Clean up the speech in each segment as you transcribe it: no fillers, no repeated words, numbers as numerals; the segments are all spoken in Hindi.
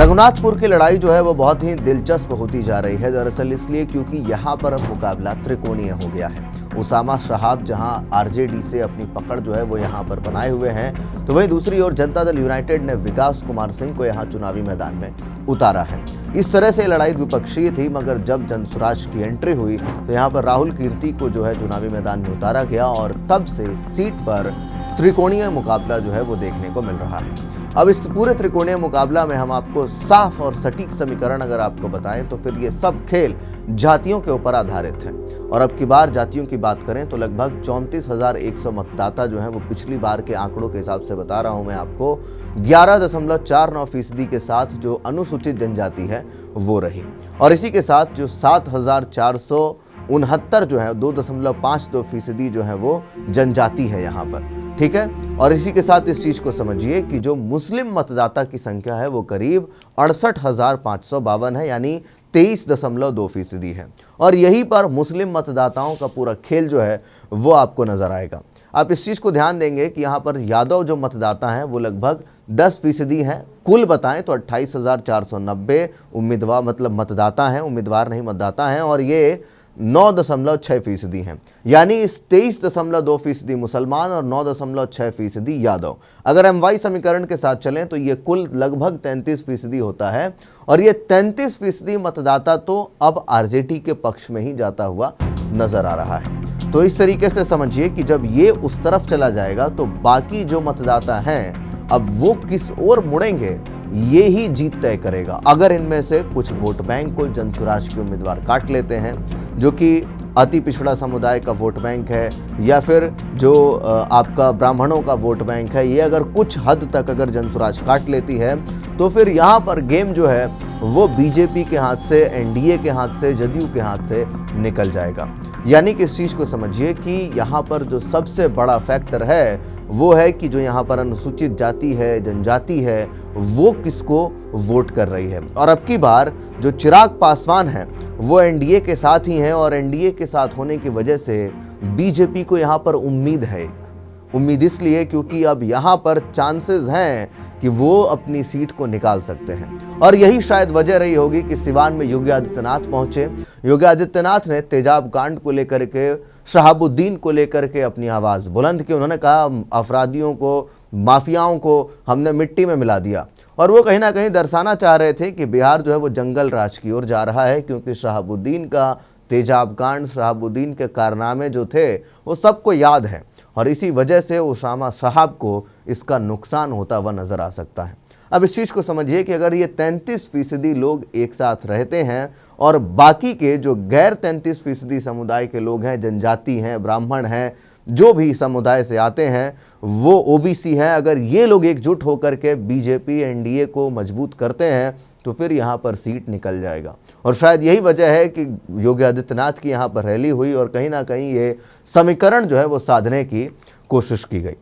रघुनाथपुर की लड़ाई जो है वो बहुत ही दिलचस्प होती जा रही है, दरअसल इसलिए क्योंकि यहाँ पर अब मुकाबला त्रिकोणीय हो गया है। उसामा शहाब जहां आरजेडी से अपनी पकड़ जो है वो यहाँ पर बनाए हुए हैं, तो वहीं दूसरी ओर जनता दल यूनाइटेड ने विकास कुमार सिंह को यहाँ चुनावी मैदान में उतारा है। इस तरह से लड़ाई द्विपक्षीय थी, मगर जब जनसुराज की एंट्री हुई तो यहाँ पर राहुल कीर्ति को जो है चुनावी मैदान में उतारा गया और तब से सीट पर त्रिकोणीय मुकाबला जो है वो देखने को मिल रहा है। अब इस पूरे त्रिकोणीय मुकाबला में हम आपको साफ और सटीक समीकरण अगर आपको बताएं तो फिर ये सब खेल जातियों के ऊपर आधारित है। और अब की बार जातियों की बात करें तो लगभग 34,100 मतदाता जो है वो पिछली बार के आंकड़ों के हिसाब से बता रहा हूं मैं आपको 11.49% के साथ जो अनुसूचित जनजाति है वो रही। और इसी के साथ जो 7,469 जो है 2.52% जो है वो जनजाति है यहाँ पर, ठीक है। और इसी के साथ इस चीज को समझिए कि जो मुस्लिम मतदाता की संख्या है वो करीब 68,552 है, यानी 23.2% है। और यहीं पर मुस्लिम मतदाताओं का पूरा खेल जो है वो आपको नजर आएगा। आप इस चीज को ध्यान देंगे कि यहाँ पर यादव जो मतदाता हैं वो लगभग 10% हैं। कुल बताएं तो 28,490 उम्मीदवार मतलब मतदाता हैं, उम्मीदवार नहीं मतदाता हैं, और ये 9.6% हैं, यानी इस 23.2% मुसलमान और 9.6% यादव। अगर MY समीकरण के साथ चलें तो ये कुल लगभग 33% होता है। और ये 33% मतदाता तो अब आरजेडी के पक्ष में ही जाता हुआ नजर आ रहा है। तो इस तरीके से समझिए कि जब ये उस तरफ चला जाएगा तो बाकी जो मतदाता हैं अब वो किस ओर मुड़ेंगे ये ही जीत तय करेगा। अगर इनमें से कुछ वोट बैंक को जनसुराज के उम्मीदवार काट लेते हैं, जो कि अति पिछड़ा समुदाय का वोट बैंक है, या फिर जो आपका ब्राह्मणों का वोट बैंक है, ये अगर कुछ हद तक अगर जनसुराज काट लेती है तो फिर यहाँ पर गेम जो है वो बीजेपी के हाथ से, एनडीए के हाथ से, जदयू के हाथ से निकल जाएगा। यानी कि इस चीज़ को समझिए कि यहाँ पर जो सबसे बड़ा फैक्टर है वो है कि जो यहाँ पर अनुसूचित जाति है, जनजाति है, वो किसको वोट कर रही है। और अब की बार जो चिराग पासवान है वो एनडीए के साथ ही हैं, और एनडीए के साथ होने की वजह से बीजेपी को यहाँ पर उम्मीद है। उम्मीद इसलिए क्योंकि अब यहाँ पर चांसेस हैं कि वो अपनी सीट को निकाल सकते हैं। और यही शायद वजह रही होगी कि सिवान में योगी आदित्यनाथ पहुंचे। योगी आदित्यनाथ ने तेजाब कांड को लेकर के, शहाबुद्दीन को लेकर के अपनी आवाज़ बुलंद की। उन्होंने कहा अपराधियों को, माफियाओं को हमने मिट्टी में मिला दिया। और वो कहीं ना कहीं दर्शाना चाह रहे थे कि बिहार जो है वो जंगल राज की ओर जा रहा है, क्योंकि शहाबुद्दीन का तेजाब कांड, शहाबुद्दीन के कारनामे जो थे वो सबको याद है। और इसी वजह से उसामा शहाब को इसका नुकसान होता हुआ नजर आ सकता है। अब इस चीज़ को समझिए कि अगर ये 33% लोग एक साथ रहते हैं और बाकी के जो गैर 33% समुदाय के लोग हैं, जनजाति हैं, ब्राह्मण हैं, जो भी समुदाय से आते हैं, वो ओबीसी हैं, अगर ये लोग एकजुट होकर के बीजेपी एनडीए को मजबूत करते हैं तो फिर यहाँ पर सीट निकल जाएगा। और शायद यही वजह है कि योगी आदित्यनाथ की यहाँ पर रैली हुई और कहीं ना कहीं ये समीकरण जो है वो साधने की कोशिश की गई।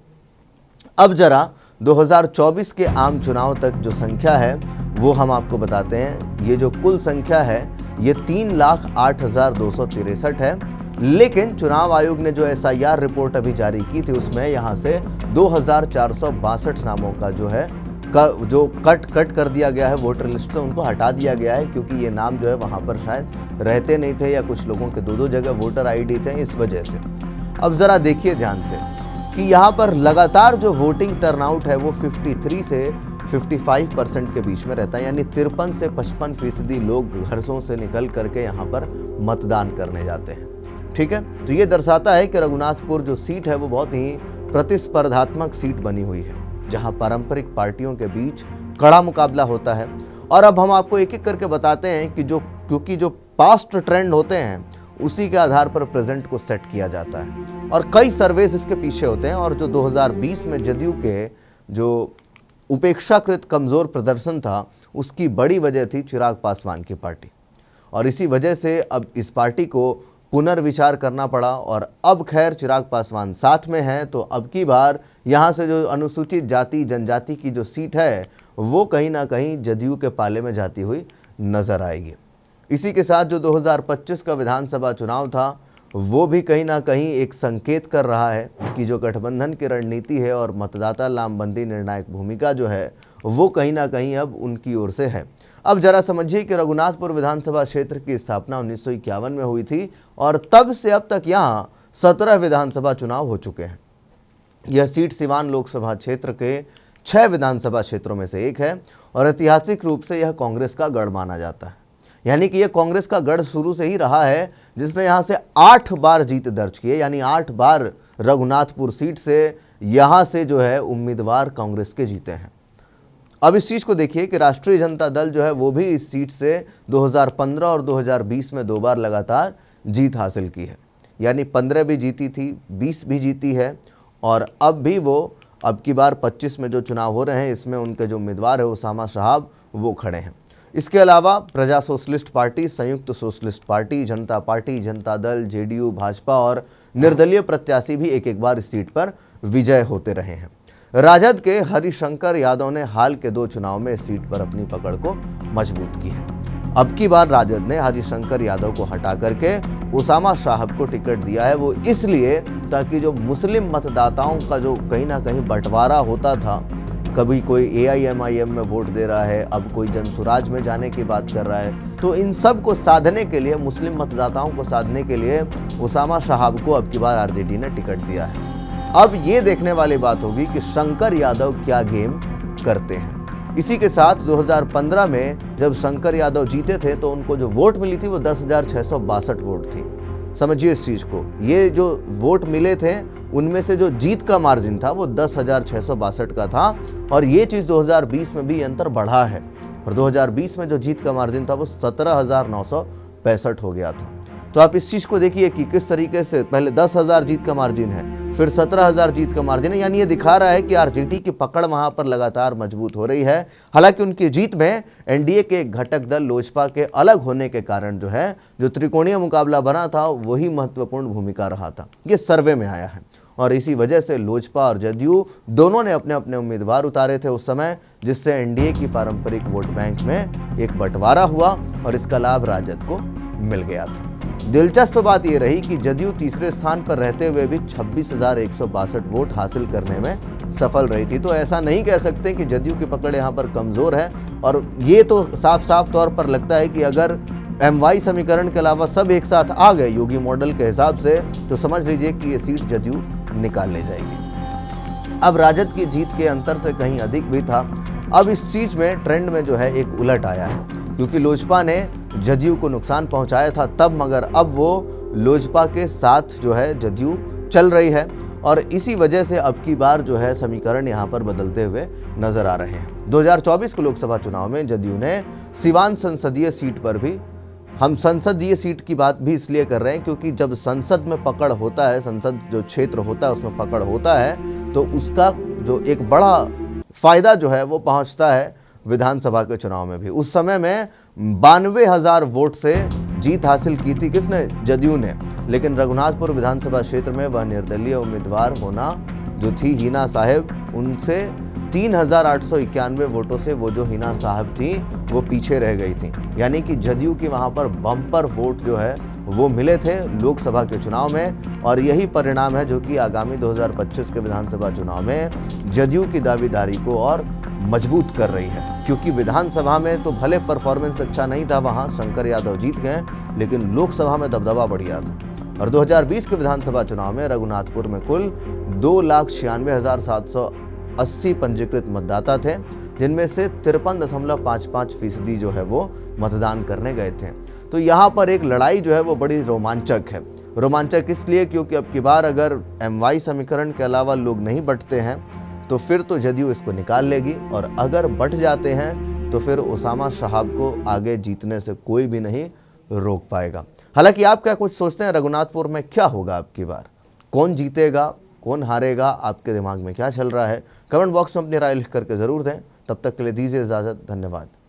अब जरा 2024 के आम चुनाव तक जो संख्या है वो हम आपको बताते हैं। ये जो कुल संख्या है ये 3,08,263 है, लेकिन चुनाव आयोग ने जो SIR रिपोर्ट अभी जारी की थी उसमें यहाँ से 2,462 नामों का जो कट कर दिया गया है वोटर लिस्ट से, उनको हटा दिया गया है, क्योंकि ये नाम जो है वहाँ पर शायद रहते नहीं थे या कुछ लोगों के दो जगह वोटर ID थे, इस वजह से। अब ज़रा देखिए ध्यान से कि यहाँ पर लगातार जो वोटिंग टर्नआउट है वो 53 से 55% के बीच में रहता है, यानी 53 से 55% लोग घरों से निकल करके यहाँ पर मतदान करने जाते हैं, ठीक है। तो ये दर्शाता है कि रघुनाथपुर जो सीट है वो बहुत ही प्रतिस्पर्धात्मक सीट बनी हुई है, जहां पारंपरिक पार्टियों के बीच कड़ा मुकाबला होता है। और अब हम आपको एक एक करके बताते हैं कि क्योंकि जो पास्ट ट्रेंड होते हैं उसी के आधार पर प्रेजेंट को सेट किया जाता है, और कई सर्वेस इसके पीछे होते हैं। और जो 2020 में जदयू के जो उपेक्षाकृत कमज़ोर प्रदर्शन था उसकी बड़ी वजह थी चिराग पासवान की पार्टी, और इसी वजह से अब इस पार्टी को पुनर्विचार करना पड़ा। और अब खैर चिराग पासवान साथ में हैं, तो अब की बार यहाँ से जो अनुसूचित जाति जनजाति की जो सीट है वो कहीं ना कहीं जदयू के पाले में जाती हुई नजर आएगी। इसी के साथ जो 2025 का विधानसभा चुनाव था वो भी कहीं ना कहीं एक संकेत कर रहा है कि जो गठबंधन की रणनीति है और मतदाता लामबंदी निर्णायक भूमिका जो है वो कहीं ना कहीं अब उनकी ओर से है। अब जरा समझिए कि रघुनाथपुर विधानसभा क्षेत्र की स्थापना 1951 में हुई थी और तब से अब तक यहाँ 17 विधानसभा चुनाव हो चुके हैं। यह सीट सिवान लोकसभा क्षेत्र के 6 विधानसभा क्षेत्रों में से एक है और ऐतिहासिक रूप से यह कांग्रेस का गढ़ माना जाता है। यानी कि यह कांग्रेस का गढ़ शुरू से ही रहा है, जिसने यहाँ से 8 बार जीत दर्ज की है। यानी 8 बार रघुनाथपुर सीट से यहाँ से जो है उम्मीदवार कांग्रेस के जीते हैं। अब इस चीज़ को देखिए कि राष्ट्रीय जनता दल जो है वो भी इस सीट से 2015 और 2020 में 2 बार लगातार जीत हासिल की है। यानी 15 भी जीती थी, 20 भी जीती है और अब भी वो अब की बार 25 में जो चुनाव हो रहे हैं इसमें उनके जो उम्मीदवार है उसामा साहब वो खड़े हैं। इसके अलावा प्रजा सोशलिस्ट पार्टी, संयुक्त सोशलिस्ट पार्टी, जनता पार्टी, जनता दल, जेडीयू, भाजपा और निर्दलीय प्रत्याशी भी एक एक बार इस सीट पर विजय होते रहे हैं। राजद के हरिशंकर यादव ने हाल के 2 चुनाव में इस सीट पर अपनी पकड़ को मजबूत की है। अब की बार राजद ने हरिशंकर यादव को हटा करके उसामा साहब को टिकट दिया है, वो इसलिए ताकि जो मुस्लिम मतदाताओं का जो कहीं ना कहीं बंटवारा होता था, कभी कोई AIMIM में वोट दे रहा है, अब कोई जनसुराज में जाने की बात कर रहा है, तो इन सब को साधने के लिए, मुस्लिम मतदाताओं को साधने के लिए उसामा साहब को अब की बार RJD ने टिकट दिया है। अब ये देखने वाली बात होगी कि शंकर यादव क्या गेम करते हैं। इसी के साथ 2015 में जब शंकर यादव जीते थे तो उनको जो वोट मिली थी वो 10,662 वोट थी। समझिए इस चीज़ को, ये जो वोट मिले थे उनमें से जो जीत का मार्जिन था वो 10,662 का था और ये चीज़ 2020 में भी अंतर बढ़ा है और 2020 में जो जीत का मार्जिन था वो 17,965 हो गया था। तो आप इस चीज़ को देखिए कि किस तरीके से पहले 10,000 जीत का मार्जिन है, फिर 17,000 जीत का मार्जिन है। यानी ये दिखा रहा है कि RJD की पकड़ वहाँ पर लगातार मजबूत हो रही है। हालांकि उनकी जीत में NDA के घटक दल लोजपा के अलग होने के कारण जो है जो त्रिकोणीय मुकाबला बना था वही महत्वपूर्ण भूमिका रहा था। ये सर्वे में आया है और इसी वजह से लोजपा और जदयू दोनों ने अपने अपने उम्मीदवार उतारे थे उस समय, जिससे NDA की पारंपरिक वोट बैंक में एक बंटवारा हुआ और इसका लाभ राजद को मिल गया था। दिलचस्प बात यह रही कि जदयू तीसरे स्थान पर रहते हुए भी 26,162 वोट हासिल करने में सफल रही थी। तो ऐसा नहीं कह सकते कि जदयू की पकड़ यहाँ पर कमज़ोर है और ये तो साफ साफ तौर पर लगता है कि अगर MY समीकरण के अलावा सब एक साथ आ गए योगी मॉडल के हिसाब से तो समझ लीजिए कि ये सीट जदयू निकाल ले जाएगी। अब राजद की जीत के अंतर से कहीं अधिक भी था। अब इस चीज़ में ट्रेंड में जो है एक उलट आया है, क्योंकि लोजपा ने जदयू को नुकसान पहुंचाया था तब, मगर अब वो लोजपा के साथ जो है जदयू चल रही है और इसी वजह से अब की बार जो है समीकरण यहाँ पर बदलते हुए नजर आ रहे हैं। 2024 के लोकसभा चुनाव में जदयू ने सिवान संसदीय सीट पर भी, हम संसदीय सीट की बात भी इसलिए कर रहे हैं क्योंकि जब संसद में पकड़ होता है, संसद जो क्षेत्र होता है उसमें पकड़ होता है तो उसका जो एक बड़ा फायदा जो है वो पहुँचता है विधानसभा के चुनाव में भी। उस समय में 92,000 वोट से जीत हासिल की थी किसने? जदयू ने। लेकिन रघुनाथपुर विधानसभा क्षेत्र में वह निर्दलीय उम्मीदवार होना जो थी हिना साहब, उनसे 3,891 वोटों से वो जो हिना साहब थी वो पीछे रह गई थी। यानी कि जदयू की वहाँ पर बम्पर वोट जो है वो मिले थे लोकसभा के चुनाव में और यही परिणाम है जो कि आगामी 2025 के विधानसभा चुनाव में जदयू की दावेदारी को और मजबूत कर रही है। क्योंकि विधानसभा में तो भले परफॉर्मेंस अच्छा नहीं था, वहाँ शंकर यादव जीत गए, लेकिन लोकसभा में दबदबा बढ़िया था। और 2020 के विधानसभा चुनाव में रघुनाथपुर में कुल 2,96,780 पंजीकृत मतदाता थे, जिनमें से 53.55% जो है वो मतदान करने गए थे। तो यहाँ पर एक लड़ाई जो है वो बड़ी रोमांचक है। रोमांचक इसलिए क्योंकि अब की बार अगर MY समीकरण के अलावा लोग नहीं बंटते हैं तो फिर तो जदयू इसको निकाल लेगी और अगर बंट जाते हैं तो फिर उसामा साहब को आगे जीतने से कोई भी नहीं रोक पाएगा। हालांकि आप क्या कुछ सोचते हैं रघुनाथपुर में क्या होगा अब की बार? कौन जीतेगा, कौन हारेगा? आपके दिमाग में क्या चल रहा है? कमेंट बॉक्स में अपनी राय लिख करके ज़रूर दें। तब तक के लिए दीजिए इजाज़त। धन्यवाद।